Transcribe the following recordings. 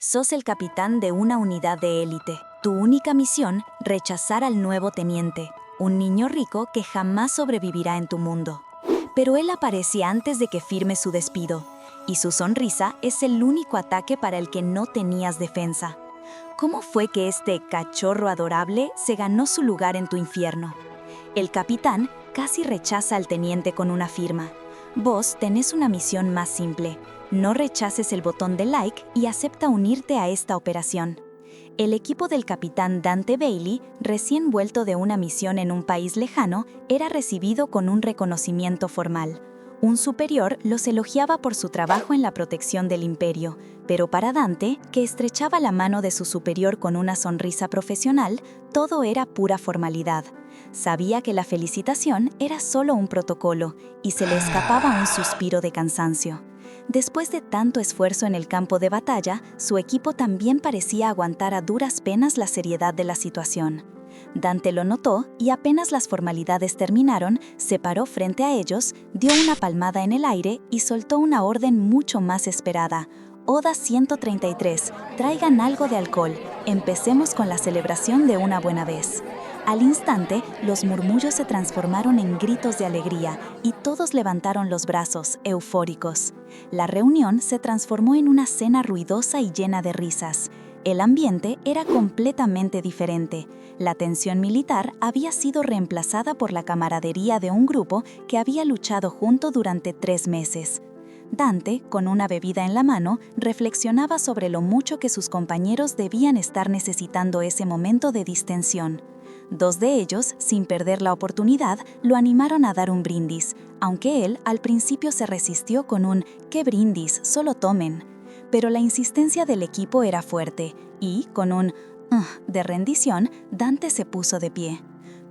Sos el capitán de una unidad de élite. Tu única misión, rechazar al nuevo teniente, un niño rico que jamás sobrevivirá en tu mundo. Pero él aparece antes de que firme su despido, y su sonrisa es el único ataque para el que no tenías defensa. ¿Cómo fue que este cachorro adorable se ganó su lugar en tu infierno? El capitán casi rechaza al teniente con una firma. Vos tenés una misión más simple. No rechaces el botón de like y acepta unirte a esta operación. El equipo del capitán Dante Bailey, recién vuelto de una misión en un país lejano, era recibido con un reconocimiento formal. Un superior los elogiaba por su trabajo en la protección del imperio, pero para Dante, que estrechaba la mano de su superior con una sonrisa profesional, todo era pura formalidad. Sabía que la felicitación era solo un protocolo y se le escapaba un suspiro de cansancio. Después de tanto esfuerzo en el campo de batalla, su equipo también parecía aguantar a duras penas la seriedad de la situación. Dante lo notó y apenas las formalidades terminaron, se paró frente a ellos, dio una palmada en el aire y soltó una orden mucho más esperada. Oda 133, traigan algo de alcohol, empecemos con la celebración de una buena vez. Al instante, los murmullos se transformaron en gritos de alegría y todos levantaron los brazos, eufóricos. La reunión se transformó en una cena ruidosa y llena de risas. El ambiente era completamente diferente. La tensión militar había sido reemplazada por la camaradería de un grupo que había luchado junto durante 3 meses. Dante, con una bebida en la mano, reflexionaba sobre lo mucho que sus compañeros debían estar necesitando ese momento de distensión. 2 de ellos, sin perder la oportunidad, lo animaron a dar un brindis, aunque él al principio se resistió con un «¿Qué brindis? Solo tomen». Pero la insistencia del equipo era fuerte y, con un de rendición, Dante se puso de pie.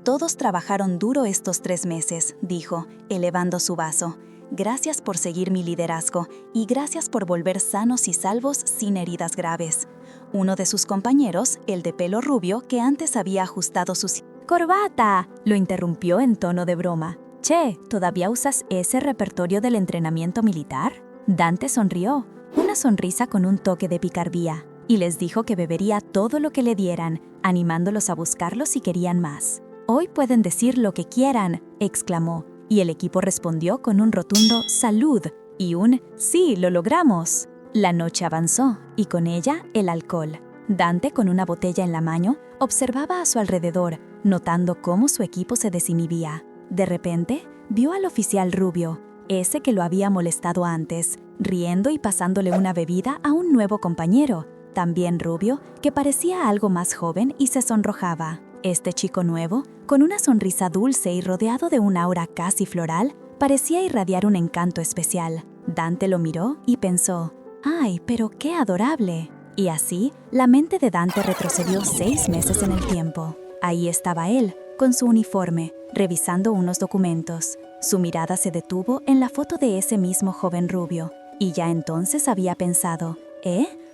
«Todos trabajaron duro estos 3 meses», dijo, elevando su vaso. «Gracias por seguir mi liderazgo y gracias por volver sanos y salvos sin heridas graves». Uno de sus compañeros, el de pelo rubio, que antes había ajustado su corbata, lo interrumpió en tono de broma. «Che, ¿todavía usas ese repertorio del entrenamiento militar?» Dante sonrió, una sonrisa con un toque de picardía, y les dijo que bebería todo lo que le dieran, animándolos a buscarlo si querían más. «Hoy pueden decir lo que quieran», exclamó, y el equipo respondió con un rotundo «salud» y un «sí, lo logramos». La noche avanzó, y con ella el alcohol. Dante, con una botella en la mano, observaba a su alrededor, notando cómo su equipo se desinhibía. De repente, vio al oficial rubio, ese que lo había molestado antes, riendo y pasándole una bebida a un nuevo compañero, también rubio, que parecía algo más joven y se sonrojaba. Este chico nuevo, con una sonrisa dulce y rodeado de un aura casi floral, parecía irradiar un encanto especial. Dante lo miró y pensó: «¡Ay, pero qué adorable!». Y así, la mente de Dante retrocedió 6 meses en el tiempo. Ahí estaba él, con su uniforme, revisando unos documentos. Su mirada se detuvo en la foto de ese mismo joven rubio, y ya entonces había pensado: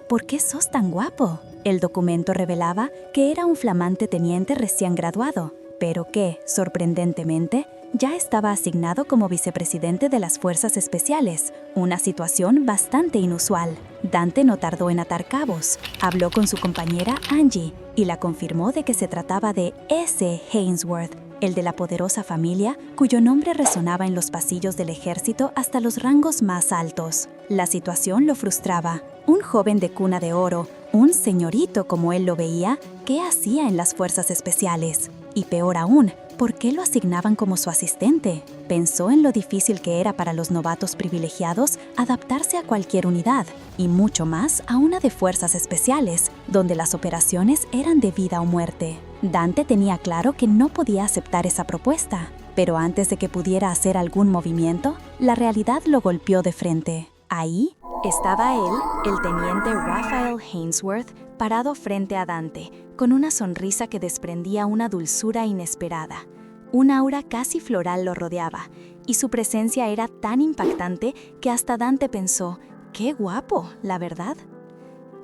¿por qué sos tan guapo? El documento revelaba que era un flamante teniente recién graduado, pero que, sorprendentemente, ya estaba asignado como vicepresidente de las Fuerzas Especiales, una situación bastante inusual. Dante no tardó en atar cabos, habló con su compañera Angie y la confirmó de que se trataba de ese Hainsworth, el de la poderosa familia cuyo nombre resonaba en los pasillos del ejército hasta los rangos más altos. La situación lo frustraba. Un joven de cuna de oro, un señorito como él lo veía, ¿qué hacía en las Fuerzas Especiales? Y peor aún, ¿por qué lo asignaban como su asistente? Pensó en lo difícil que era para los novatos privilegiados adaptarse a cualquier unidad, y mucho más a una de Fuerzas Especiales, donde las operaciones eran de vida o muerte. Dante tenía claro que no podía aceptar esa propuesta, pero antes de que pudiera hacer algún movimiento, la realidad lo golpeó de frente. Ahí estaba él, el teniente Raphael Hainsworth, parado frente a Dante, con una sonrisa que desprendía una dulzura inesperada. Un aura casi floral lo rodeaba, y su presencia era tan impactante que hasta Dante pensó: «¡Qué guapo, la verdad!».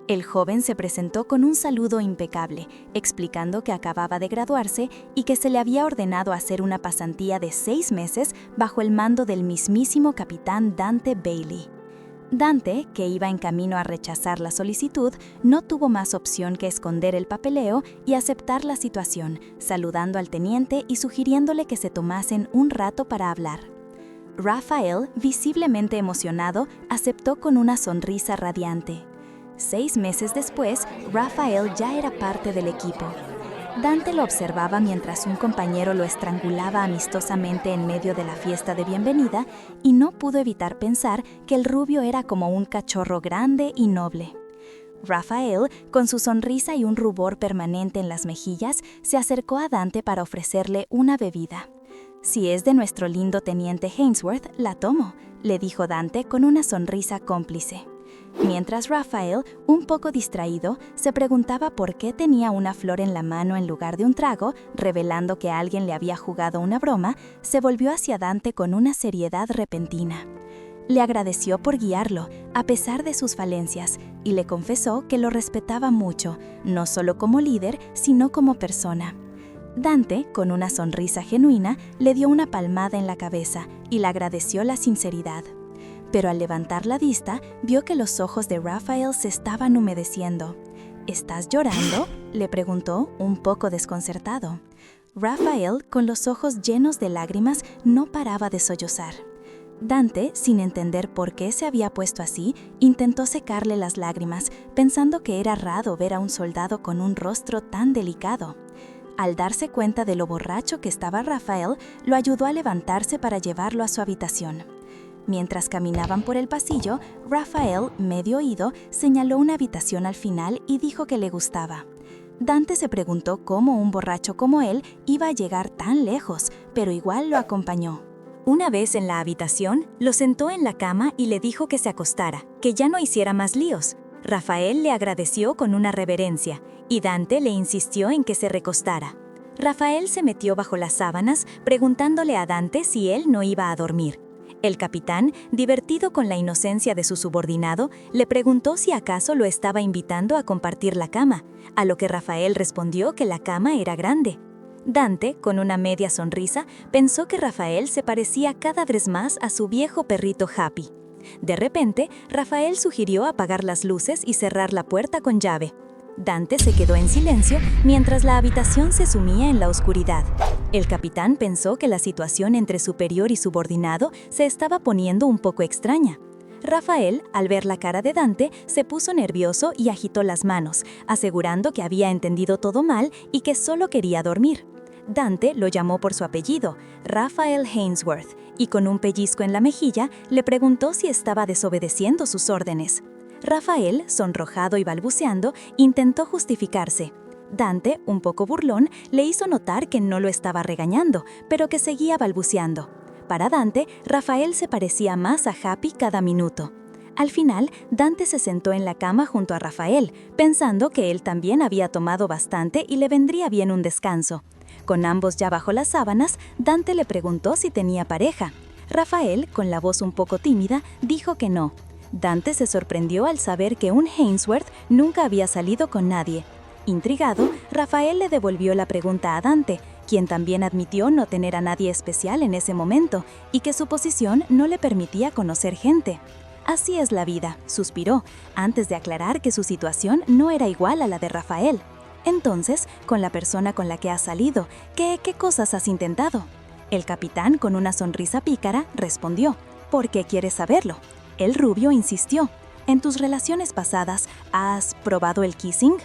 El joven se presentó con un saludo impecable, explicando que acababa de graduarse y que se le había ordenado hacer una pasantía de 6 meses bajo el mando del mismísimo capitán Dante Bailey. Dante, que iba en camino a rechazar la solicitud, no tuvo más opción que esconder el papeleo y aceptar la situación, saludando al teniente y sugiriéndole que se tomasen un rato para hablar. Raphael, visiblemente emocionado, aceptó con una sonrisa radiante. 6 meses después, Raphael ya era parte del equipo. Dante lo observaba mientras un compañero lo estrangulaba amistosamente en medio de la fiesta de bienvenida y no pudo evitar pensar que el rubio era como un cachorro grande y noble. Raphael, con su sonrisa y un rubor permanente en las mejillas, se acercó a Dante para ofrecerle una bebida. «Si es de nuestro lindo teniente Hainsworth, la tomo», le dijo Dante con una sonrisa cómplice. Mientras Raphael, un poco distraído, se preguntaba por qué tenía una flor en la mano en lugar de un trago, revelando que alguien le había jugado una broma, se volvió hacia Dante con una seriedad repentina. Le agradeció por guiarlo, a pesar de sus falencias, y le confesó que lo respetaba mucho, no solo como líder, sino como persona. Dante, con una sonrisa genuina, le dio una palmada en la cabeza y le agradeció la sinceridad. Pero al levantar la vista, vio que los ojos de Raphael se estaban humedeciendo. «¿Estás llorando?», le preguntó, un poco desconcertado. Raphael, con los ojos llenos de lágrimas, no paraba de sollozar. Dante, sin entender por qué se había puesto así, intentó secarle las lágrimas, pensando que era raro ver a un soldado con un rostro tan delicado. Al darse cuenta de lo borracho que estaba Raphael, lo ayudó a levantarse para llevarlo a su habitación. Mientras caminaban por el pasillo, Raphael, medio oído, señaló una habitación al final y dijo que le gustaba. Dante se preguntó cómo un borracho como él iba a llegar tan lejos, pero igual lo acompañó. Una vez en la habitación, lo sentó en la cama y le dijo que se acostara, que ya no hiciera más líos. Raphael le agradeció con una reverencia, y Dante le insistió en que se recostara. Raphael se metió bajo las sábanas, preguntándole a Dante si él no iba a dormir. El capitán, divertido con la inocencia de su subordinado, le preguntó si acaso lo estaba invitando a compartir la cama, a lo que Raphael respondió que la cama era grande. Dante, con una media sonrisa, pensó que Raphael se parecía cada vez más a su viejo perrito Happy. De repente, Raphael sugirió apagar las luces y cerrar la puerta con llave. Dante se quedó en silencio mientras la habitación se sumía en la oscuridad. El capitán pensó que la situación entre superior y subordinado se estaba poniendo un poco extraña. Raphael, al ver la cara de Dante, se puso nervioso y agitó las manos, asegurando que había entendido todo mal y que solo quería dormir. Dante lo llamó por su apellido, Raphael Hainsworth, y con un pellizco en la mejilla le preguntó si estaba desobedeciendo sus órdenes. Raphael, sonrojado y balbuceando, intentó justificarse. Dante, un poco burlón, le hizo notar que no lo estaba regañando, pero que seguía balbuceando. Para Dante, Raphael se parecía más a Happy cada minuto. Al final, Dante se sentó en la cama junto a Raphael, pensando que él también había tomado bastante y le vendría bien un descanso. Con ambos ya bajo las sábanas, Dante le preguntó si tenía pareja. Raphael, con la voz un poco tímida, dijo que no. Dante se sorprendió al saber que un Hainsworth nunca había salido con nadie. Intrigado, Raphael le devolvió la pregunta a Dante, quien también admitió no tener a nadie especial en ese momento y que su posición no le permitía conocer gente. «Así es la vida», suspiró, antes de aclarar que su situación no era igual a la de Raphael. «Entonces, con la persona con la que has salido, ¿qué cosas has intentado?». El capitán, con una sonrisa pícara, respondió: «¿Por qué quieres saberlo?». El rubio insistió: «¿En tus relaciones pasadas has probado el kissing?».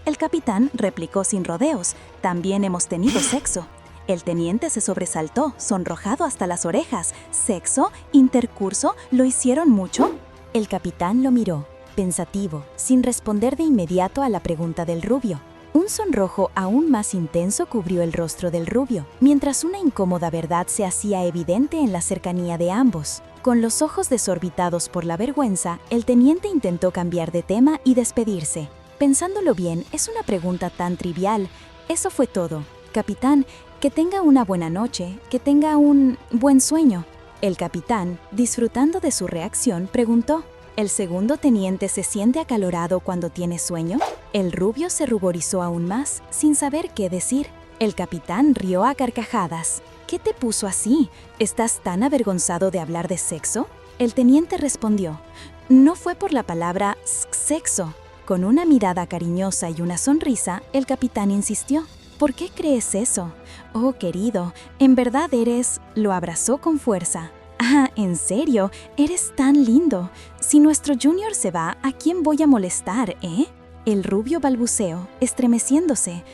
El capitán replicó sin rodeos: «También hemos tenido sexo». El teniente se sobresaltó, sonrojado hasta las orejas. «¿Sexo? ¿Intercurso? ¿Lo hicieron mucho?». El capitán lo miró, pensativo, sin responder de inmediato a la pregunta del rubio. Un sonrojo aún más intenso cubrió el rostro del rubio, mientras una incómoda verdad se hacía evidente en la cercanía de ambos. Con los ojos desorbitados por la vergüenza, el teniente intentó cambiar de tema y despedirse. «Pensándolo bien, es una pregunta tan trivial. Eso fue todo. Capitán, que tenga una buena noche, que tenga un buen sueño». El capitán, disfrutando de su reacción, preguntó: ¿El segundo teniente se siente acalorado cuando tiene sueño? El rubio se ruborizó aún más, sin saber qué decir. El capitán rió a carcajadas. «¿Qué te puso así? ¿Estás tan avergonzado de hablar de sexo?». El teniente respondió: No fue por la palabra sexo. Con una mirada cariñosa y una sonrisa, el capitán insistió. ¿Por qué crees eso? Oh, querido, en verdad eres... Lo abrazó con fuerza. Ah, ¿en serio? Eres tan lindo. Si nuestro Junior se va, ¿a quién voy a molestar, eh? El rubio balbuceó, estremeciéndose.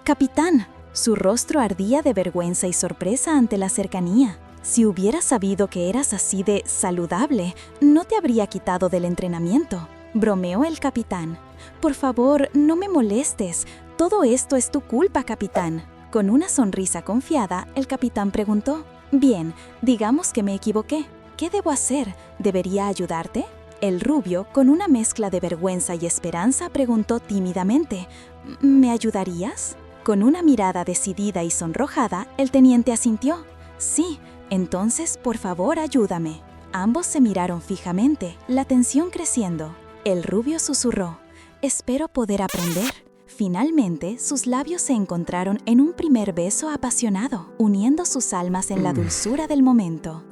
Capitán. Su rostro ardía de vergüenza y sorpresa ante la cercanía. Si hubiera sabido que eras así de saludable, no te habría quitado del entrenamiento. Bromeó el capitán. Por favor, no me molestes. Todo esto es tu culpa, capitán. Con una sonrisa confiada, el capitán preguntó. Bien, digamos que me equivoqué. ¿Qué debo hacer? ¿Debería ayudarte? El rubio, con una mezcla de vergüenza y esperanza, preguntó tímidamente. ¿Me ayudarías? Con una mirada decidida y sonrojada, el teniente asintió. Sí, entonces, por favor, ayúdame. Ambos se miraron fijamente, la tensión creciendo. El rubio susurró. Espero poder aprender. Finalmente, sus labios se encontraron en un primer beso apasionado, uniendo sus almas en la dulzura del momento.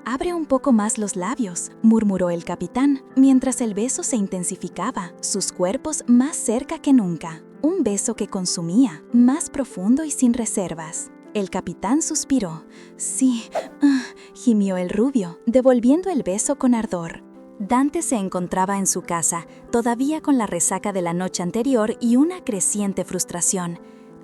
Abre un poco más los labios, murmuró el capitán, mientras el beso se intensificaba, sus cuerpos más cerca que nunca. Un beso que consumía, más profundo y sin reservas. El capitán suspiró. Sí, gimió el rubio, devolviendo el beso con ardor. Dante se encontraba en su casa, todavía con la resaca de la noche anterior y una creciente frustración.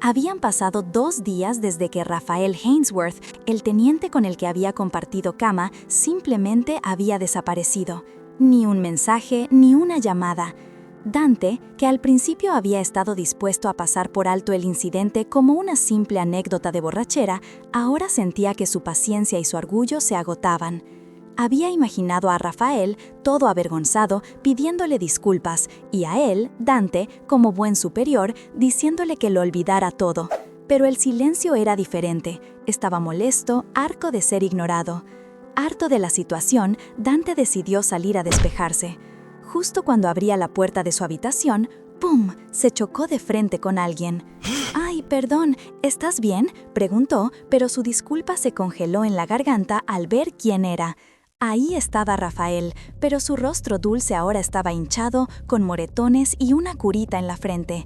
Habían pasado 2 días desde que Raphael Hainsworth, el teniente con el que había compartido cama, simplemente había desaparecido. Ni un mensaje, ni una llamada. Dante, que al principio había estado dispuesto a pasar por alto el incidente como una simple anécdota de borrachera, ahora sentía que su paciencia y su orgullo se agotaban. Había imaginado a Rafael, todo avergonzado, pidiéndole disculpas, y a él, Dante, como buen superior, diciéndole que lo olvidara todo. Pero el silencio era diferente. Estaba molesto, harto de ser ignorado. Harto de la situación, Dante decidió salir a despejarse. Justo cuando abría la puerta de su habitación, ¡pum!, se chocó de frente con alguien. «Ay, perdón, ¿estás bien?», preguntó, pero su disculpa se congeló en la garganta al ver quién era. Ahí estaba Rafael, pero su rostro dulce ahora estaba hinchado, con moretones y una curita en la frente.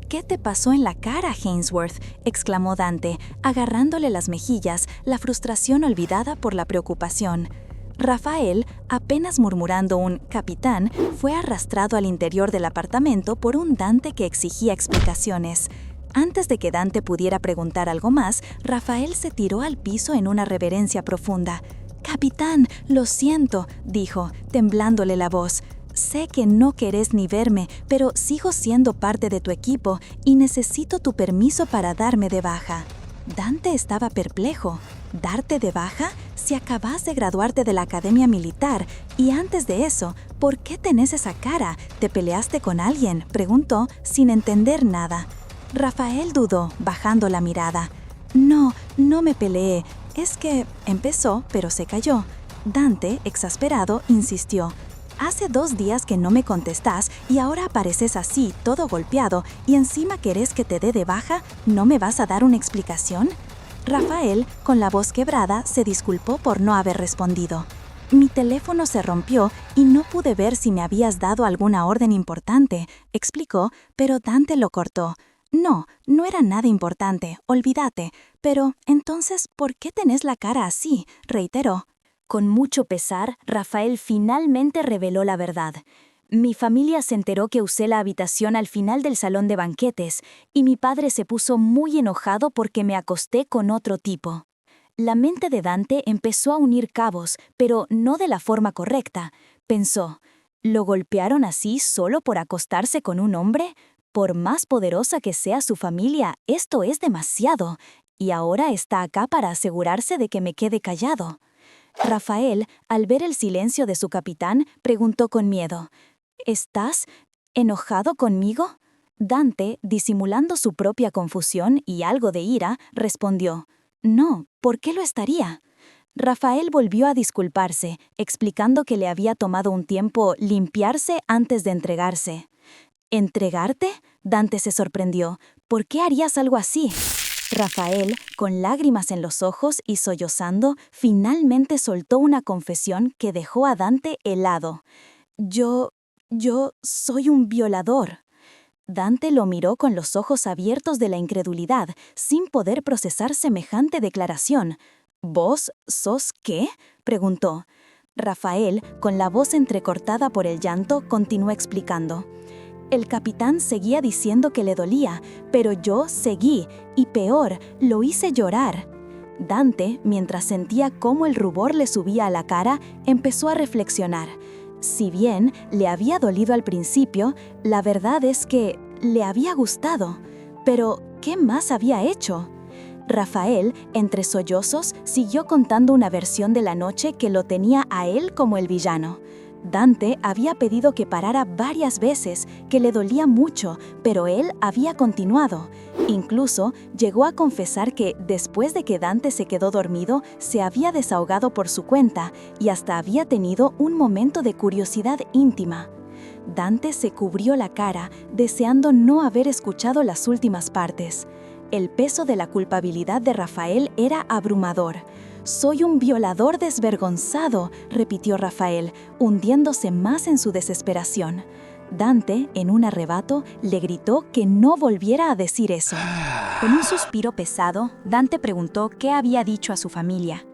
«¿Qué te pasó en la cara, Hainsworth?», exclamó Dante, agarrándole las mejillas, la frustración olvidada por la preocupación. Rafael, apenas murmurando un «capitán», fue arrastrado al interior del apartamento por un Dante que exigía explicaciones. Antes de que Dante pudiera preguntar algo más, Rafael se tiró al piso en una reverencia profunda. «Capitán, lo siento», dijo, temblándole la voz. «Sé que no querés ni verme, pero sigo siendo parte de tu equipo y necesito tu permiso para darme de baja». Dante estaba perplejo. ¿Darte de baja? Si acabas de graduarte de la academia militar. Y antes de eso, ¿por qué tenés esa cara? ¿Te peleaste con alguien?, preguntó, sin entender nada. Rafael dudó, bajando la mirada. «No, no me peleé. Es que…», empezó, pero se calló. Dante, exasperado, insistió. «Hace 2 días que no me contestás y ahora apareces así, todo golpeado, y encima querés que te dé de baja. ¿No me vas a dar una explicación?». Rafael, con la voz quebrada, se disculpó por no haber respondido. «Mi teléfono se rompió y no pude ver si me habías dado alguna orden importante», explicó, pero Dante lo cortó. «No, no era nada importante, olvídate. Pero, entonces, ¿por qué tenés la cara así?», reiteró. Con mucho pesar, Rafael finalmente reveló la verdad. «Mi familia se enteró que usé la habitación al final del salón de banquetes, y mi padre se puso muy enojado porque me acosté con otro tipo». La mente de Dante empezó a unir cabos, pero no de la forma correcta. Pensó, ¿lo golpearon así solo por acostarse con un hombre? Por más poderosa que sea su familia, esto es demasiado. Y ahora está acá para asegurarse de que me quede callado. Rafael, al ver el silencio de su capitán, preguntó con miedo. «¿Estás enojado conmigo?». Dante, disimulando su propia confusión y algo de ira, respondió. «No, ¿por qué lo estaría?». Rafael volvió a disculparse, explicando que le había tomado un tiempo limpiarse antes de entregarse. «¿Entregarte?», Dante se sorprendió. «¿Por qué harías algo así?». Rafael, con lágrimas en los ojos y sollozando, finalmente soltó una confesión que dejó a Dante helado. Yo soy un violador. Dante lo miró con los ojos abiertos de la incredulidad, sin poder procesar semejante declaración. ¿Vos sos qué?, preguntó. Rafael, con la voz entrecortada por el llanto, continuó explicando. El capitán seguía diciendo que le dolía, pero yo seguí, y peor, lo hice llorar. Dante, mientras sentía cómo el rubor le subía a la cara, empezó a reflexionar. Si bien le había dolido al principio, la verdad es que le había gustado. Pero, ¿qué más había hecho? Rafael, entre sollozos, siguió contando una versión de la noche que lo tenía a él como el villano. Dante había pedido que parara varias veces, que le dolía mucho, pero él había continuado. Incluso llegó a confesar que, después de que Dante se quedó dormido, se había desahogado por su cuenta y hasta había tenido un momento de curiosidad íntima. Dante se cubrió la cara, deseando no haber escuchado las últimas partes. El peso de la culpabilidad de Rafael era abrumador. «Soy un violador desvergonzado», repitió Rafael, hundiéndose más en su desesperación. Dante, en un arrebato, le gritó que no volviera a decir eso. Con un suspiro pesado, Dante preguntó qué había dicho a su familia.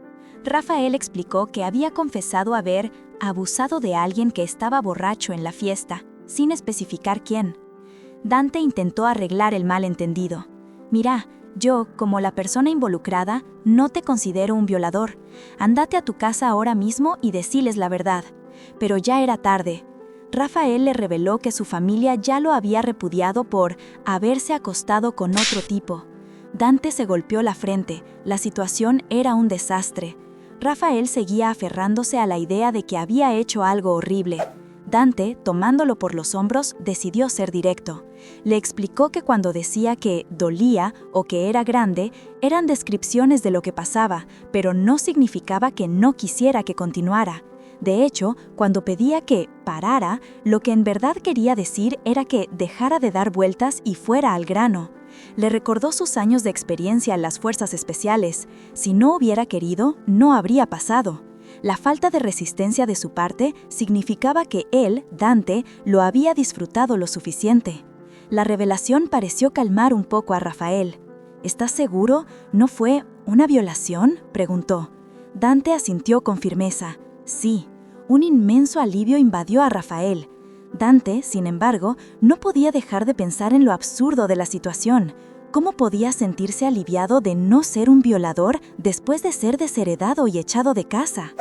Rafael explicó que había confesado haber abusado de alguien que estaba borracho en la fiesta, sin especificar quién. Dante intentó arreglar el malentendido. «Mira, yo, como la persona involucrada, no te considero un violador. Ándate a tu casa ahora mismo y deciles la verdad». Pero ya era tarde. Rafael le reveló que su familia ya lo había repudiado por haberse acostado con otro tipo. Dante se golpeó la frente. La situación era un desastre. Rafael seguía aferrándose a la idea de que había hecho algo horrible. Dante, tomándolo por los hombros, decidió ser directo. Le explicó que cuando decía que dolía o que era grande, eran descripciones de lo que pasaba, pero no significaba que no quisiera que continuara. De hecho, cuando pedía que parara, lo que en verdad quería decir era que dejara de dar vueltas y fuera al grano. Le recordó sus años de experiencia en las fuerzas especiales. Si no hubiera querido, no habría pasado. La falta de resistencia de su parte significaba que él, Dante, lo había disfrutado lo suficiente. La revelación pareció calmar un poco a Rafael. ¿Estás seguro? ¿No fue una violación?, preguntó. Dante asintió con firmeza. Sí. Un inmenso alivio invadió a Rafael. Dante, sin embargo, no podía dejar de pensar en lo absurdo de la situación. ¿Cómo podía sentirse aliviado de no ser un violador después de ser desheredado y echado de casa?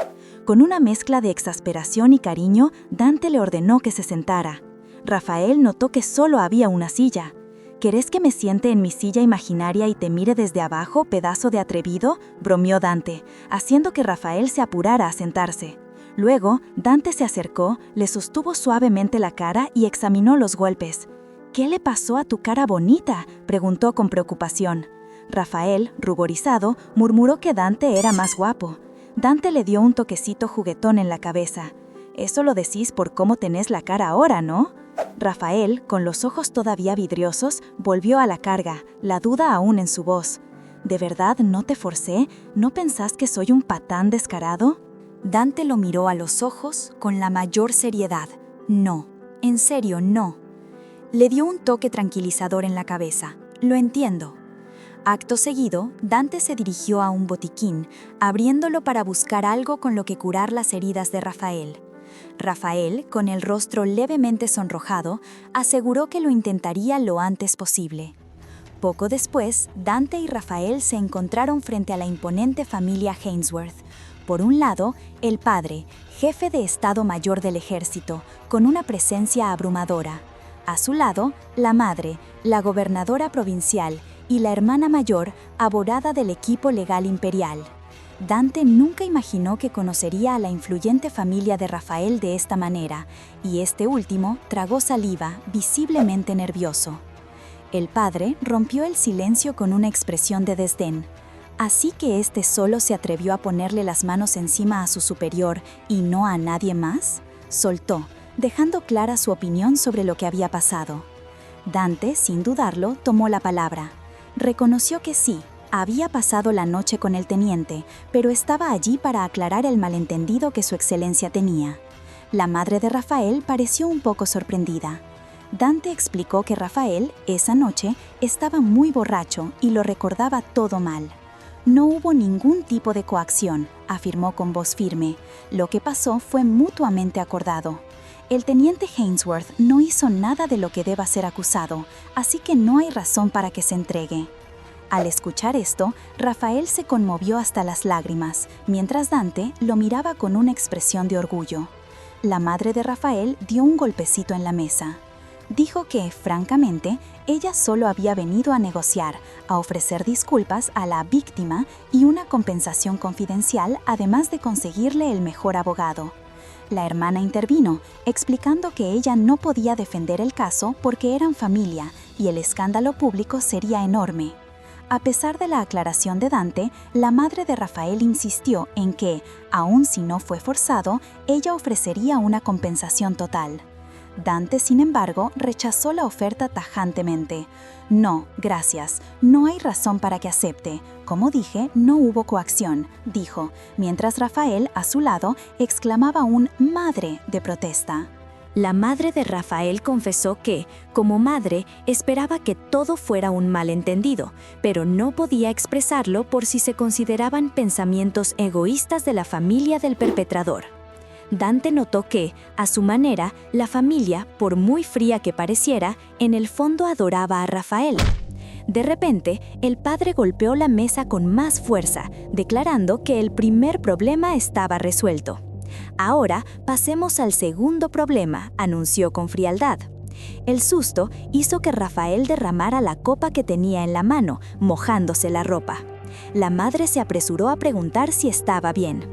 Con una mezcla de exasperación y cariño, Dante le ordenó que se sentara. Rafael notó que solo había una silla. ¿Querés que me siente en mi silla imaginaria y te mire desde abajo, pedazo de atrevido?, bromeó Dante, haciendo que Rafael se apurara a sentarse. Luego, Dante se acercó, le sostuvo suavemente la cara y examinó los golpes. «¿Qué le pasó a tu cara bonita?», preguntó con preocupación. Rafael, ruborizado, murmuró que Dante era más guapo. Dante le dio un toquecito juguetón en la cabeza. «Eso lo decís por cómo tenés la cara ahora, ¿no?». Rafael, con los ojos todavía vidriosos, volvió a la carga, la duda aún en su voz. «¿De verdad no te forcé? ¿No pensás que soy un patán descarado?». Dante lo miró a los ojos con la mayor seriedad. «No, en serio, no». Le dio un toque tranquilizador en la cabeza. «Lo entiendo». Acto seguido, Dante se dirigió a un botiquín, abriéndolo para buscar algo con lo que curar las heridas de Rafael. Rafael, con el rostro levemente sonrojado, aseguró que lo intentaría lo antes posible. Poco después, Dante y Rafael se encontraron frente a la imponente familia Hainsworth. Por un lado, el padre, jefe de Estado Mayor del Ejército, con una presencia abrumadora. A su lado, la madre, la gobernadora provincial, y la hermana mayor, abogada del equipo legal imperial. Dante nunca imaginó que conocería a la influyente familia de Rafael de esta manera, y este último tragó saliva, visiblemente nervioso. El padre rompió el silencio con una expresión de desdén. ¿Así que este solo se atrevió a ponerle las manos encima a su superior y no a nadie más?, soltó, dejando clara su opinión sobre lo que había pasado. Dante, sin dudarlo, tomó la palabra. reconoció que sí, había pasado la noche con el teniente, pero estaba allí para aclarar el malentendido que su excelencia tenía. La madre de Rafael pareció un poco sorprendida. Dante explicó que Rafael, esa noche, estaba muy borracho y lo recordaba todo mal. No hubo ningún tipo de coacción, afirmó con voz firme. Lo que pasó fue mutuamente acordado. El teniente Hainsworth no hizo nada de lo que deba ser acusado, así que no hay razón para que se entregue. Al escuchar esto, Rafael se conmovió hasta las lágrimas, mientras Dante lo miraba con una expresión de orgullo. La madre de Rafael dio un golpecito en la mesa. Dijo que, francamente, ella solo había venido a negociar, a ofrecer disculpas a la víctima y una compensación confidencial, además de conseguirle el mejor abogado. La hermana intervino, explicando que ella no podía defender el caso porque eran familia y el escándalo público sería enorme. A pesar de la aclaración de Dante, la madre de Rafael insistió en que, aun si no fue forzado, ella ofrecería una compensación total. Dante, sin embargo, rechazó la oferta tajantemente. No, gracias, no hay razón para que acepte. Como dije, no hubo coacción, dijo, mientras Rafael, a su lado, exclamaba un «madre» de protesta. La madre de Rafael confesó que, como madre, esperaba que todo fuera un malentendido, pero no podía expresarlo por si se consideraban pensamientos egoístas de la familia del perpetrador. Dante notó que, a su manera, la familia, por muy fría que pareciera, en el fondo adoraba a Rafael. De repente, el padre golpeó la mesa con más fuerza, declarando que el primer problema estaba resuelto. Ahora pasemos al segundo problema, anunció con frialdad. El susto hizo que Rafael derramara la copa que tenía en la mano, mojándose la ropa. La madre se apresuró a preguntar si estaba bien.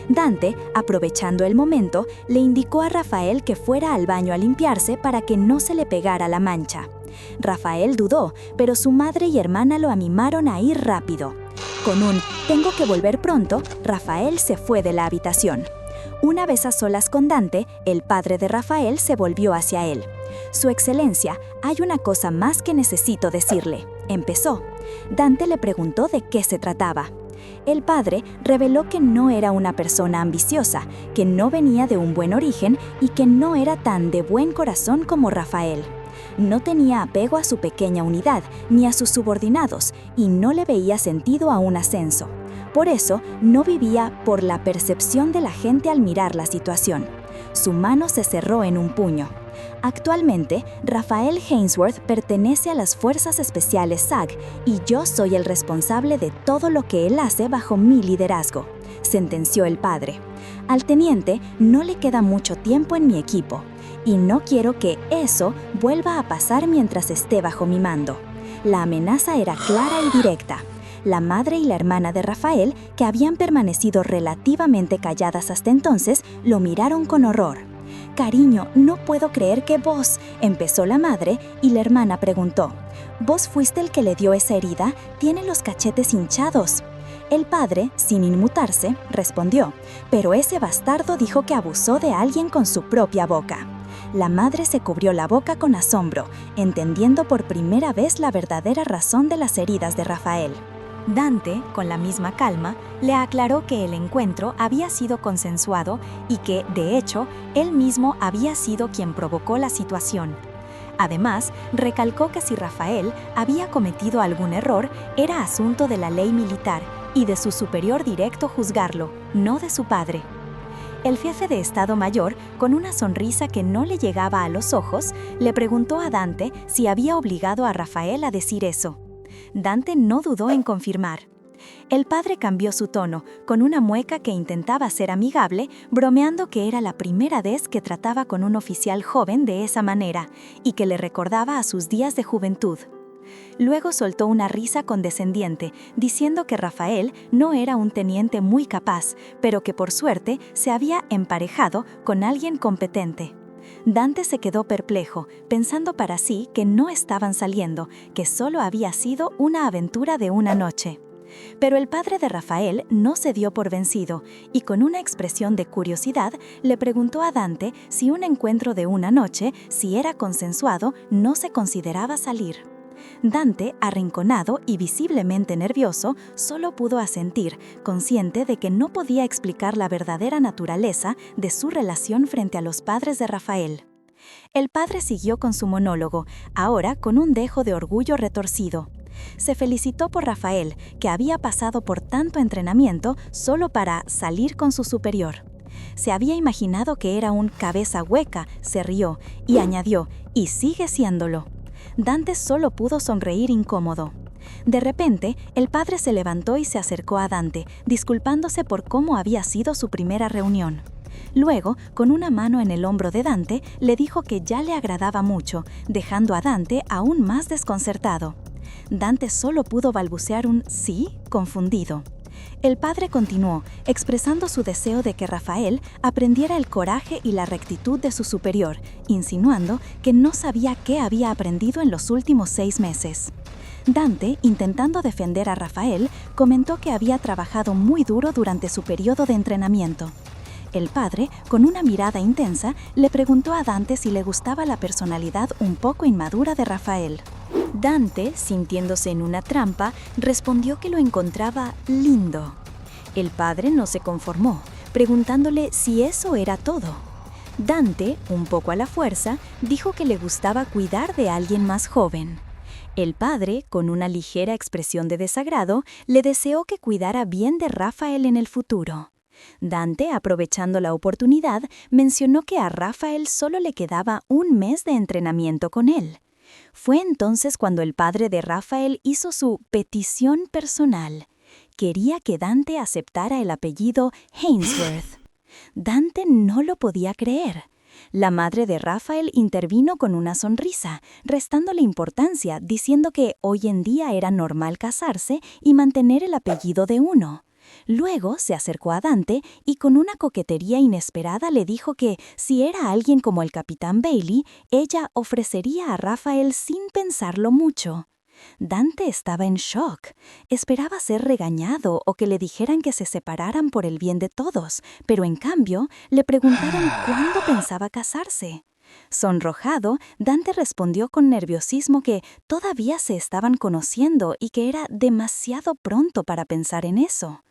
Dante, aprovechando el momento, le indicó a Rafael que fuera al baño a limpiarse para que no se le pegara la mancha. Rafael dudó, pero su madre y hermana lo animaron a ir rápido. Con un «tengo que volver pronto», Rafael se fue de la habitación. Una vez a solas con Dante, el padre de Rafael se volvió hacia él. «Su excelencia, hay una cosa más que necesito decirle», empezó. Dante le preguntó de qué se trataba. El padre reveló que no era una persona ambiciosa, que no venía de un buen origen y que no era tan de buen corazón como Rafael. No tenía apego a su pequeña unidad ni a sus subordinados y no le veía sentido a un ascenso. Por eso, no vivía por la percepción de la gente al mirar la situación. Su mano se cerró en un puño. Actualmente, Rafael Hainsworth pertenece a las Fuerzas Especiales SAG y yo soy el responsable de todo lo que él hace bajo mi liderazgo, sentenció el padre. Al teniente no le queda mucho tiempo en mi equipo y no quiero que eso vuelva a pasar mientras esté bajo mi mando. La amenaza era clara y directa. La madre y la hermana de Rafael, que habían permanecido relativamente calladas hasta entonces, lo miraron con horror. «Cariño, no puedo creer que vos», empezó la madre y la hermana preguntó. «¿Vos fuiste el que le dio esa herida? Tiene los cachetes hinchados». El padre, sin inmutarse, respondió, «pero ese bastardo dijo que abusó de alguien con su propia boca». La madre se cubrió la boca con asombro, entendiendo por primera vez la verdadera razón de las heridas de Rafael. Dante, con la misma calma, le aclaró que el encuentro había sido consensuado y que, de hecho, él mismo había sido quien provocó la situación. Además, recalcó que si Rafael había cometido algún error, era asunto de la ley militar y de su superior directo juzgarlo, no de su padre. El jefe de Estado Mayor, con una sonrisa que no le llegaba a los ojos, le preguntó a Dante si había obligado a Rafael a decir eso. Dante no dudó en confirmar. El padre cambió su tono, con una mueca que intentaba ser amigable, bromeando que era la primera vez que trataba con un oficial joven de esa manera y que le recordaba a sus días de juventud. Luego soltó una risa condescendiente, diciendo que Rafael no era un teniente muy capaz, pero que por suerte se había emparejado con alguien competente. Dante se quedó perplejo, pensando para sí que no estaban saliendo, que solo había sido una aventura de una noche. Pero el padre de Rafael no se dio por vencido y con una expresión de curiosidad le preguntó a Dante si un encuentro de una noche, si era consensuado, no se consideraba salir. Dante, arrinconado y visiblemente nervioso, solo pudo asentir, consciente de que no podía explicar la verdadera naturaleza de su relación frente a los padres de Rafael. El padre siguió con su monólogo, ahora con un dejo de orgullo retorcido. Se felicitó por Rafael, que había pasado por tanto entrenamiento solo para salir con su superior. Se había imaginado que era un cabeza hueca, se rió y añadió, y sigue siéndolo. Dante solo pudo sonreír incómodo. De repente, el padre se levantó y se acercó a Dante, disculpándose por cómo había sido su primera reunión. Luego, con una mano en el hombro de Dante, le dijo que ya le agradaba mucho, dejando a Dante aún más desconcertado. Dante solo pudo balbucear un sí confundido. El padre continuó, expresando su deseo de que Rafael aprendiera el coraje y la rectitud de su superior, insinuando que no sabía qué había aprendido en los últimos 6 meses. Dante, intentando defender a Rafael, comentó que había trabajado muy duro durante su periodo de entrenamiento. El padre, con una mirada intensa, le preguntó a Dante si le gustaba la personalidad un poco inmadura de Rafael. Dante, sintiéndose en una trampa, respondió que lo encontraba lindo. El padre no se conformó, preguntándole si eso era todo. Dante, un poco a la fuerza, dijo que le gustaba cuidar de alguien más joven. El padre, con una ligera expresión de desagrado, le deseó que cuidara bien de Rafael en el futuro. Dante, aprovechando la oportunidad, mencionó que a Rafael solo le quedaba 1 mes de entrenamiento con él. Fue entonces cuando el padre de Rafael hizo su petición personal. Quería que Dante aceptara el apellido Ainsworth. Dante no lo podía creer. La madre de Rafael intervino con una sonrisa, restándole importancia, diciendo que hoy en día era normal casarse y mantener el apellido de uno. Luego se acercó a Dante y con una coquetería inesperada le dijo que, si era alguien como el capitán Bailey, ella ofrecería a Rafael sin pensarlo mucho. Dante estaba en shock. Esperaba ser regañado o que le dijeran que se separaran por el bien de todos, pero en cambio le preguntaron cuándo pensaba casarse. Sonrojado, Dante respondió con nerviosismo que todavía se estaban conociendo y que era demasiado pronto para pensar en eso.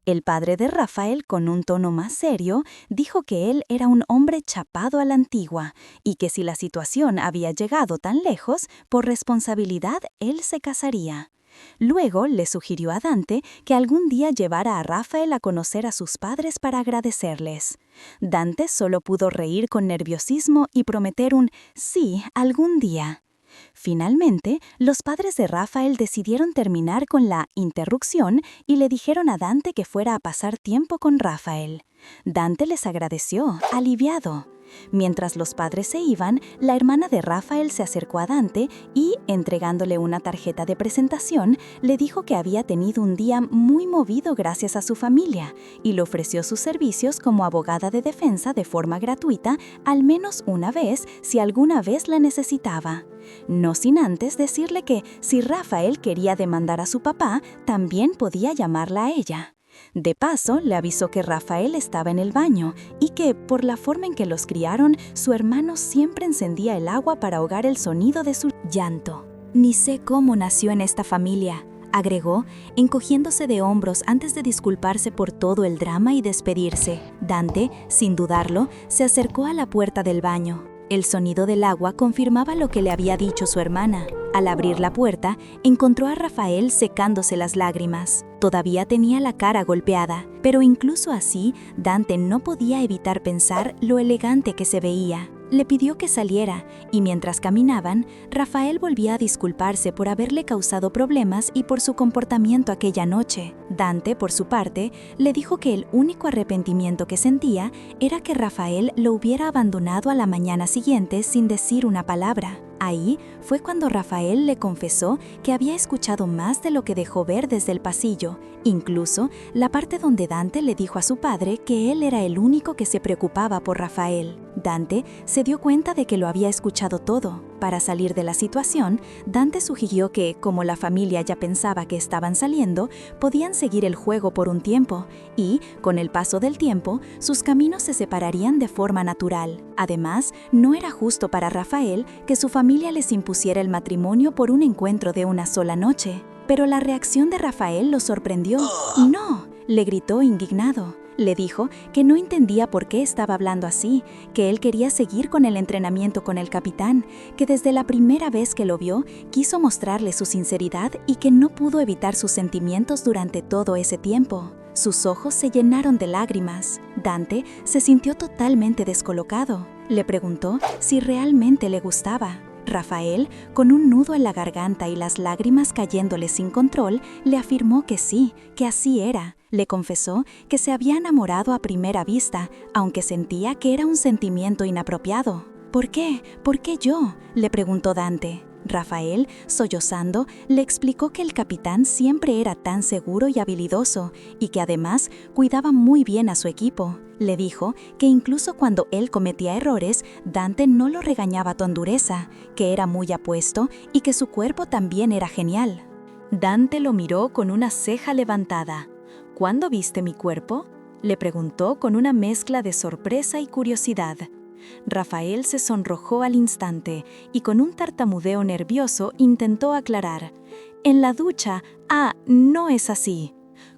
El padre de Rafael, con un tono más serio, dijo que él era un hombre chapado a la antigua y que si la situación había llegado tan lejos, por responsabilidad él se casaría. Luego le sugirió a Dante que algún día llevara a Rafael a conocer a sus padres para agradecerles. Dante solo pudo reír con nerviosismo y prometer un sí algún día. Finalmente, los padres de Rafael decidieron terminar con la interrupción y le dijeron a Dante que fuera a pasar tiempo con Rafael. Dante les agradeció, aliviado. Mientras los padres se iban, la hermana de Rafael se acercó a Dante y, entregándole una tarjeta de presentación, le dijo que había tenido un día muy movido gracias a su familia y le ofreció sus servicios como abogada de defensa de forma gratuita al menos una vez si alguna vez la necesitaba. No sin antes decirle que si Rafael quería demandar a su papá, también podía llamarla a ella. De paso, le avisó que Rafael estaba en el baño y que, por la forma en que los criaron, su hermano siempre encendía el agua para ahogar el sonido de su llanto. «Ni sé cómo nació en esta familia», agregó, encogiéndose de hombros antes de disculparse por todo el drama y despedirse. Dante, sin dudarlo, se acercó a la puerta del baño. El sonido del agua confirmaba lo que le había dicho su hermana. Al abrir la puerta, encontró a Rafael secándose las lágrimas. Todavía tenía la cara golpeada, pero incluso así, Dante no podía evitar pensar lo elegante que se veía. Le pidió que saliera, y mientras caminaban, Rafael volvía a disculparse por haberle causado problemas y por su comportamiento aquella noche. Dante, por su parte, le dijo que el único arrepentimiento que sentía era que Rafael lo hubiera abandonado a la mañana siguiente sin decir una palabra. Ahí fue cuando Rafael le confesó que había escuchado más de lo que dejó ver desde el pasillo, incluso la parte donde Dante le dijo a su padre que él era el único que se preocupaba por Rafael. Dante se dio cuenta de que lo había escuchado todo. Para salir de la situación, Dante sugirió que, como la familia ya pensaba que estaban saliendo, podían seguir el juego por un tiempo y, con el paso del tiempo, sus caminos se separarían de forma natural. Además, no era justo para Rafael que su familia les impusiera el matrimonio por un encuentro de una sola noche. Pero la reacción de Rafael lo sorprendió. «¡No!», le gritó indignado. Le dijo que no entendía por qué estaba hablando así, que él quería seguir con el entrenamiento con el capitán, que desde la primera vez que lo vio, quiso mostrarle su sinceridad y que no pudo evitar sus sentimientos durante todo ese tiempo. Sus ojos se llenaron de lágrimas. Dante se sintió totalmente descolocado. Le preguntó si realmente le gustaba. Rafael, con un nudo en la garganta y las lágrimas cayéndole sin control, le afirmó que sí, que así era. Le confesó que se había enamorado a primera vista, aunque sentía que era un sentimiento inapropiado. «¿Por qué? ¿Por qué yo?», le preguntó Dante. Rafael, sollozando, le explicó que el capitán siempre era tan seguro y habilidoso, y que además cuidaba muy bien a su equipo. Le dijo que incluso cuando él cometía errores, Dante no lo regañaba con dureza, que era muy apuesto y que su cuerpo también era genial. Dante lo miró con una ceja levantada. «¿Cuándo viste mi cuerpo?», le preguntó con una mezcla de sorpresa y curiosidad. Rafael se sonrojó al instante y con un tartamudeo nervioso intentó aclarar. «En la ducha. No es así».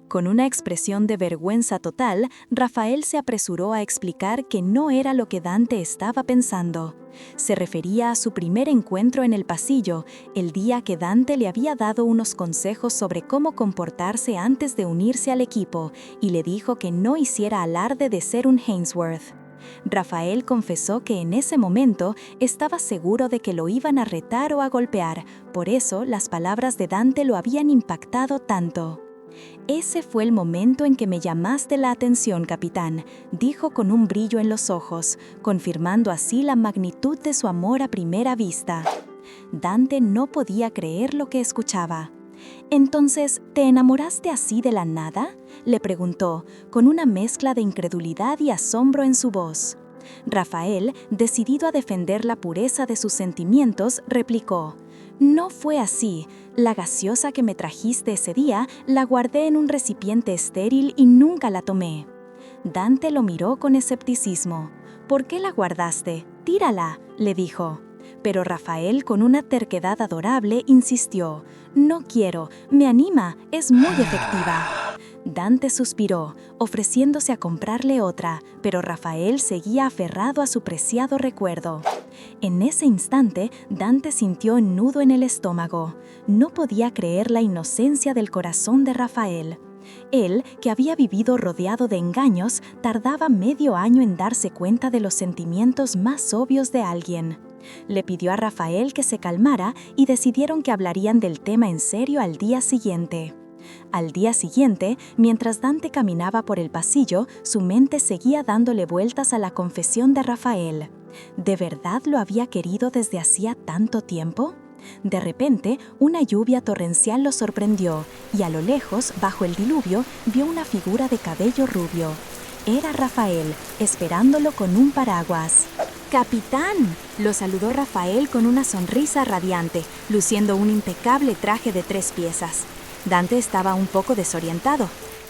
Con una expresión de vergüenza total, Rafael se apresuró a explicar que no era lo que Dante estaba pensando. Se refería a su primer encuentro en el pasillo, el día que Dante le había dado unos consejos sobre cómo comportarse antes de unirse al equipo, y le dijo que no hiciera alarde de ser un Hainsworth. Rafael confesó que en ese momento estaba seguro de que lo iban a retar o a golpear, por eso las palabras de Dante lo habían impactado tanto. «Ese fue el momento en que me llamaste la atención, capitán», dijo con un brillo en los ojos, confirmando así la magnitud de su amor a primera vista. Dante no podía creer lo que escuchaba. «¿Entonces, te enamoraste así de la nada?», le preguntó, con una mezcla de incredulidad y asombro en su voz. Rafael, decidido a defender la pureza de sus sentimientos, replicó: «No fue así. La gaseosa que me trajiste ese día la guardé en un recipiente estéril y nunca la tomé». Dante lo miró con escepticismo. «¿Por qué la guardaste? Tírala», le dijo. Pero Rafael, con una terquedad adorable, insistió: «No quiero, me anima, es muy efectiva». Dante suspiró, ofreciéndose a comprarle otra, pero Rafael seguía aferrado a su preciado recuerdo. En ese instante, Dante sintió un nudo en el estómago. No podía creer la inocencia del corazón de Rafael. Él, que había vivido rodeado de engaños, tardaba medio año en darse cuenta de los sentimientos más obvios de alguien. Le pidió a Rafael que se calmara y decidieron que hablarían del tema en serio al día siguiente. Al día siguiente, mientras Dante caminaba por el pasillo, su mente seguía dándole vueltas a la confesión de Rafael. ¿De verdad lo había querido desde hacía tanto tiempo? De repente, una lluvia torrencial lo sorprendió, y a lo lejos, bajo el diluvio, vio una figura de cabello rubio. Era Rafael, esperándolo con un paraguas. «¡Capitán!», lo saludó Rafael con una sonrisa radiante, luciendo un impecable traje de 3 piezas. Dante estaba un poco desorientado.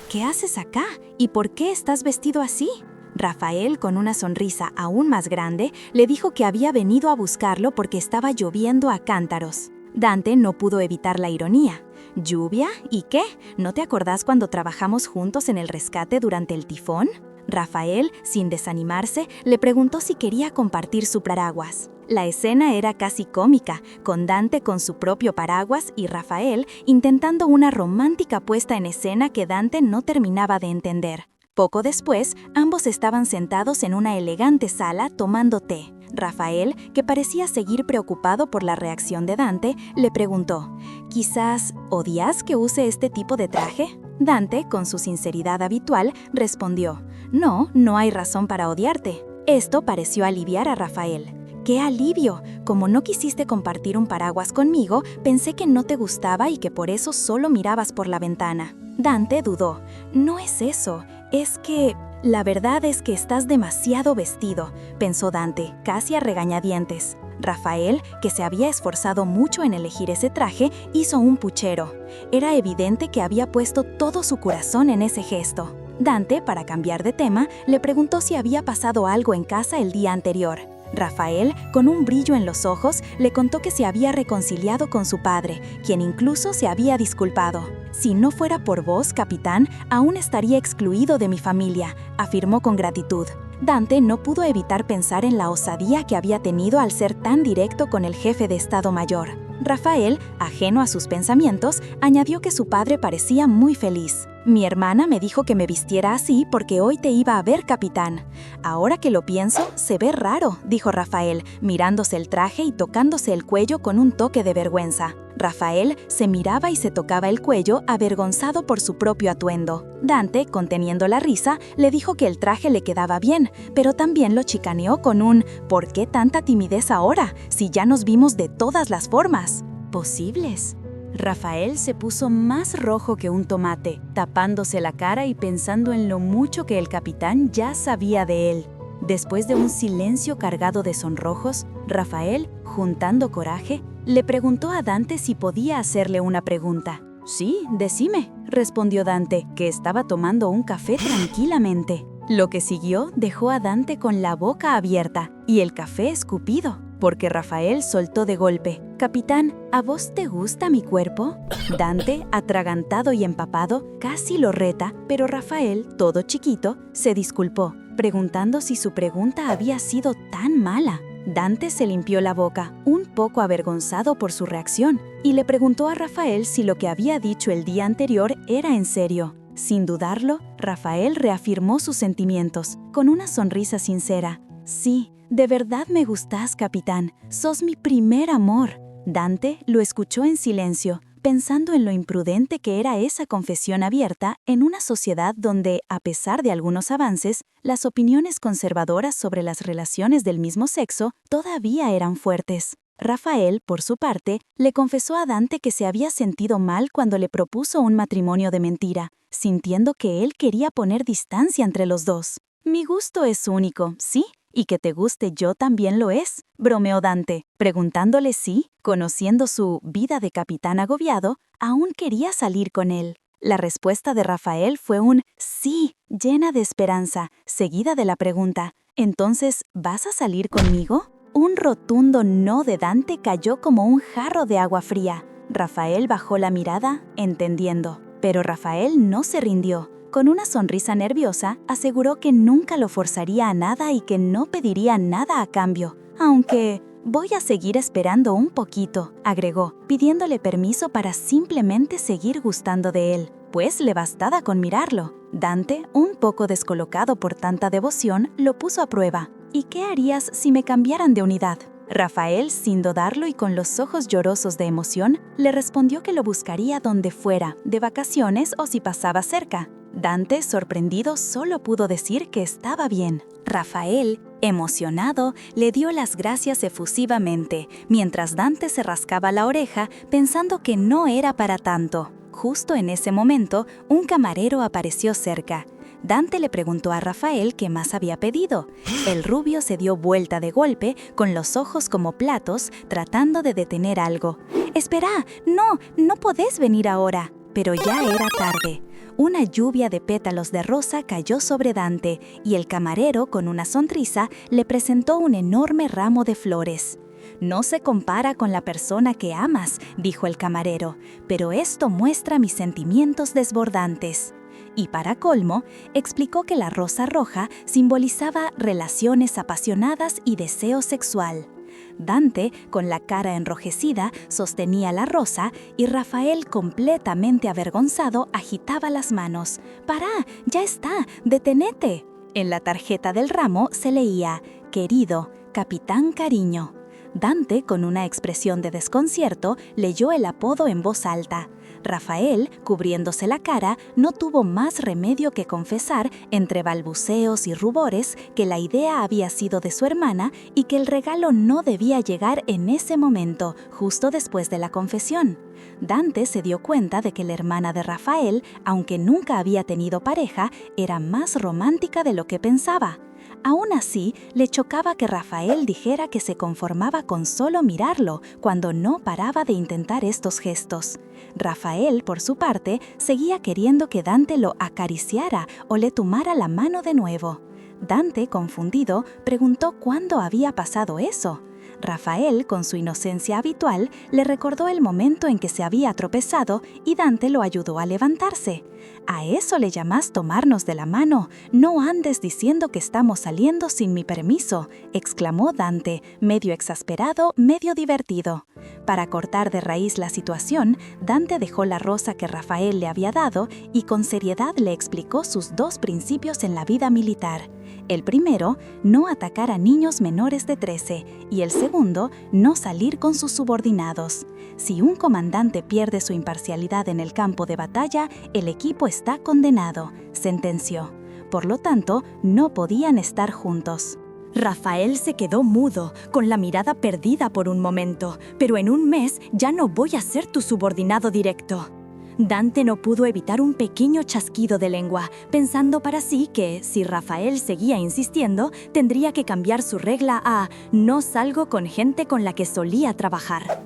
«¿Qué haces acá? ¿Y por qué estás vestido así?». Rafael, con una sonrisa aún más grande, le dijo que había venido a buscarlo porque estaba lloviendo a cántaros. Dante no pudo evitar la ironía. «¿Lluvia? ¿Y qué? ¿No te acordás cuando trabajamos juntos en el rescate durante el tifón?». Rafael, sin desanimarse, le preguntó si quería compartir su paraguas. La escena era casi cómica, con Dante con su propio paraguas y Rafael intentando una romántica puesta en escena que Dante no terminaba de entender. Poco después, ambos estaban sentados en una elegante sala tomando té. Rafael, que parecía seguir preocupado por la reacción de Dante, le preguntó: «¿Quizás odias que use este tipo de traje?». Dante, con su sinceridad habitual, respondió: «No, no hay razón para odiarte». Esto pareció aliviar a Rafael. «¡Qué alivio! Como no quisiste compartir un paraguas conmigo, pensé que no te gustaba y que por eso solo mirabas por la ventana». Dante dudó. «No es eso, es que...». «La verdad es que estás demasiado vestido», pensó Dante, casi a regañadientes. Rafael, que se había esforzado mucho en elegir ese traje, hizo un puchero. Era evidente que había puesto todo su corazón en ese gesto. Dante, para cambiar de tema, le preguntó si había pasado algo en casa el día anterior. Rafael, con un brillo en los ojos, le contó que se había reconciliado con su padre, quien incluso se había disculpado. «Si no fuera por vos, capitán, aún estaría excluido de mi familia», afirmó con gratitud. Dante no pudo evitar pensar en la osadía que había tenido al ser tan directo con el jefe de Estado Mayor. Rafael, ajeno a sus pensamientos, añadió que su padre parecía muy feliz. «Mi hermana me dijo que me vistiera así porque hoy te iba a ver, capitán». «Ahora que lo pienso, se ve raro», dijo Rafael, mirándose el traje y tocándose el cuello con un toque de vergüenza. Rafael se miraba y se tocaba el cuello, avergonzado por su propio atuendo. Dante, conteniendo la risa, le dijo que el traje le quedaba bien, pero también lo chicaneó con un «¿Por qué tanta timidez ahora, si ya nos vimos de todas las formas?» «¿Posibles?». Rafael se puso más rojo que un tomate, tapándose la cara y pensando en lo mucho que el capitán ya sabía de él. Después de un silencio cargado de sonrojos, Rafael, juntando coraje, le preguntó a Dante si podía hacerle una pregunta. «Sí, decime», respondió Dante, que estaba tomando un café tranquilamente. Lo que siguió dejó a Dante con la boca abierta y el café escupido, porque Rafael soltó de golpe: «Capitán, ¿a vos te gusta mi cuerpo?». Dante, atragantado y empapado, casi lo reta, pero Rafael, todo chiquito, se disculpó, preguntando si su pregunta había sido tan mala. Dante se limpió la boca, un poco avergonzado por su reacción, y le preguntó a Rafael si lo que había dicho el día anterior era en serio. Sin dudarlo, Rafael reafirmó sus sentimientos, con una sonrisa sincera. «Sí, de verdad me gustás, capitán. Sos mi primer amor». Dante lo escuchó en silencio, pensando en lo imprudente que era esa confesión abierta en una sociedad donde, a pesar de algunos avances, las opiniones conservadoras sobre las relaciones del mismo sexo todavía eran fuertes. Rafael, por su parte, le confesó a Dante que se había sentido mal cuando le propuso un matrimonio de mentira, sintiendo que él quería poner distancia entre los dos. «Mi gusto es único, ¿sí? Y que te guste yo también lo es», bromeó Dante, preguntándole si, conociendo su vida de capitán agobiado, aún quería salir con él. La respuesta de Rafael fue un «sí», llena de esperanza, seguida de la pregunta: «¿Entonces vas a salir conmigo?». Un rotundo no de Dante cayó como un jarro de agua fría. Rafael bajó la mirada, entendiendo. Pero Rafael no se rindió. Con una sonrisa nerviosa, aseguró que nunca lo forzaría a nada y que no pediría nada a cambio. «Aunque voy a seguir esperando un poquito», agregó, pidiéndole permiso para simplemente seguir gustando de él, pues le bastaba con mirarlo. Dante, un poco descolocado por tanta devoción, lo puso a prueba. «¿Y qué harías si me cambiaran de unidad?». Rafael, sin dudarlo y con los ojos llorosos de emoción, le respondió que lo buscaría donde fuera, de vacaciones o si pasaba cerca. Dante, sorprendido, solo pudo decir que estaba bien. Rafael, emocionado, le dio las gracias efusivamente, mientras Dante se rascaba la oreja pensando que no era para tanto. Justo en ese momento, un camarero apareció cerca. Dante le preguntó a Rafael qué más había pedido. El rubio se dio vuelta de golpe, con los ojos como platos, tratando de detener algo. «Espera, no podés venir ahora». Pero ya era tarde. Una lluvia de pétalos de rosa cayó sobre Dante y el camarero, con una sonrisa, le presentó un enorme ramo de flores. «No se compara con la persona que amas», dijo el camarero, «pero esto muestra mis sentimientos desbordantes». Y para colmo, explicó que la rosa roja simbolizaba relaciones apasionadas y deseo sexual. Dante, con la cara enrojecida, sostenía la rosa y Rafael, completamente avergonzado, agitaba las manos. «¡Pará! ¡Ya está! ¡Detenete!». En la tarjeta del ramo se leía: «Querido, Capitán Cariño». Dante, con una expresión de desconcierto, leyó el apodo en voz alta. Rafael, cubriéndose la cara, no tuvo más remedio que confesar, entre balbuceos y rubores, que la idea había sido de su hermana y que el regalo no debía llegar en ese momento, justo después de la confesión. Dante se dio cuenta de que la hermana de Rafael, aunque nunca había tenido pareja, era más romántica de lo que pensaba. Aún así, le chocaba que Rafael dijera que se conformaba con solo mirarlo cuando no paraba de intentar estos gestos. Rafael, por su parte, seguía queriendo que Dante lo acariciara o le tomara la mano de nuevo. Dante, confundido, preguntó cuándo había pasado eso. Rafael, con su inocencia habitual, le recordó el momento en que se había tropezado y Dante lo ayudó a levantarse. «¿A eso le llamas tomarnos de la mano? No andes diciendo que estamos saliendo sin mi permiso», exclamó Dante, medio exasperado, medio divertido. Para cortar de raíz la situación, Dante dejó la rosa que Rafael le había dado y con seriedad le explicó sus 2 principios en la vida militar. El primero, no atacar a niños menores de 13, y el segundo, no salir con sus subordinados. Si un comandante pierde su imparcialidad en el campo de batalla, el equipo está condenado, sentenció. Por lo tanto, no podían estar juntos. Rafael se quedó mudo, con la mirada perdida por un momento, pero en un mes ya no voy a ser tu subordinado directo. Dante no pudo evitar un pequeño chasquido de lengua, pensando para sí que, si Rafael seguía insistiendo, tendría que cambiar su regla a «no salgo con gente con la que solía trabajar».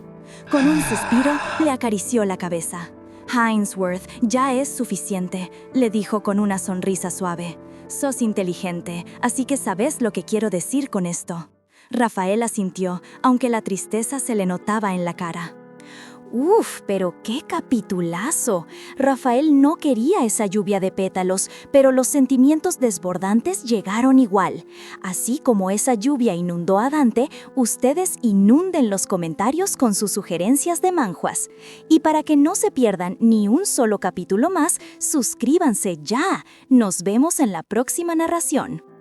Con un suspiro, le acarició la cabeza. «Hainsworth, ya es suficiente», le dijo con una sonrisa suave. «Sos inteligente, así que sabes lo que quiero decir con esto». Rafael asintió, aunque la tristeza se le notaba en la cara. ¡Uf! ¡Pero qué capitulazo! Rafael no quería esa lluvia de pétalos, pero los sentimientos desbordantes llegaron igual. Así como esa lluvia inundó a Dante, ustedes inunden los comentarios con sus sugerencias de manhwas. Y para que no se pierdan ni un solo capítulo más, suscríbanse ya. Nos vemos en la próxima narración.